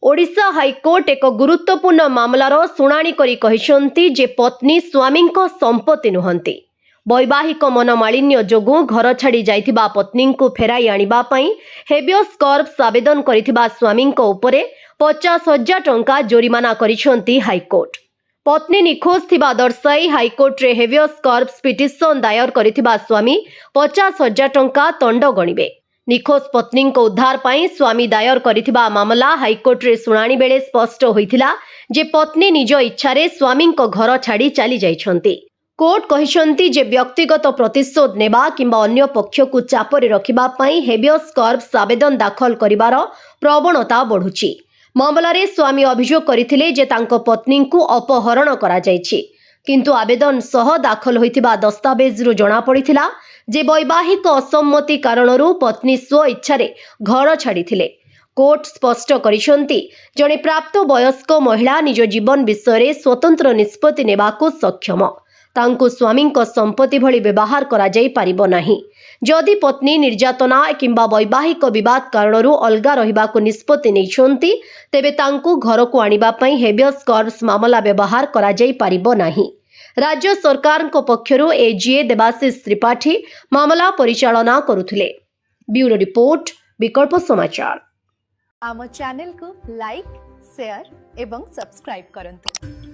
Odisha high court एक गुरुत्वपूर्ण मामलार शुणाणी करी कहिसंती जे पत्नी स्वामी संपत्ति नुहंती। वैवाहिक मनमालिन्य जोगु घर छाड़ी जाइथिबा पत्नी को फेराई आनिबा पई हेबियस कॉर्पस आवेदन करिथिबा स्वामी उपरे 50,000 टंका जोरिमाना करिसंती हाईकोर्ट। पत्नी निखोज थिबा दर्शाई हाईकोर्ट रे हेबियस कॉर्पस पिटिशन दायर करिथिबा स्वामी 50,000 टंका दंड गणिबे। निखोज पत्नी को उद्धार पाई स्वामी दायर करिथिबा मामला हाईकोर्ट रे सुनानी बेले स्पष्ट होइथिला जे पत्नी निज इच्छारे स्वामी को घर छाड़ी चली जाइछंती। कोर्ट कहिसंती जे व्यक्तिगत प्रतिशोध नेबा किंबा अन्य पक्ष को चापरे रखिबा पई हेबियस कॉर्पस आवेदन दाखल करिवार प्रवणता बढ़ुची। मामलारे स्वामी अभियोग करथिले जे तांको पत्नी को अपहरण करा जायछि, किंतु आवेदन सह दाखल होइतिबा दस्तावेजरु जणा पड़िथिला जे वैवाहिक असम्मति कारणरू पत्नी स्व इच्छारे घर छाड़िथिले। कोर्ट स्पष्ट करिसंती जणे प्राप्त वयस्क महिला निज जीवन विषय स्वतंत्र निष्पत्ति नेबाकू सक्षम। तांकू स्वामी संपत्ति भली व्यवहार करा जाई पारिबो नाही। जदि पत्नी निर्यातना किंबा वैवाहिक विवाद कारणरू अलगा रहिबाकू निष्पत्ति नैछंती तेबे तांकू घर को आनिबा पई हेबियस कॉर्पस मामला व्यवहार करा जाई पारिबो नाही। राज्य सरकार को पक्षरु एजीए देवाशीष त्रिपाठी मामला परिचालना करुथिले। ब्यूरो रिपोर्ट विकल्प समाचार। आम चैनल को लाइक शेयर एवं सब्सक्राइब करंतु।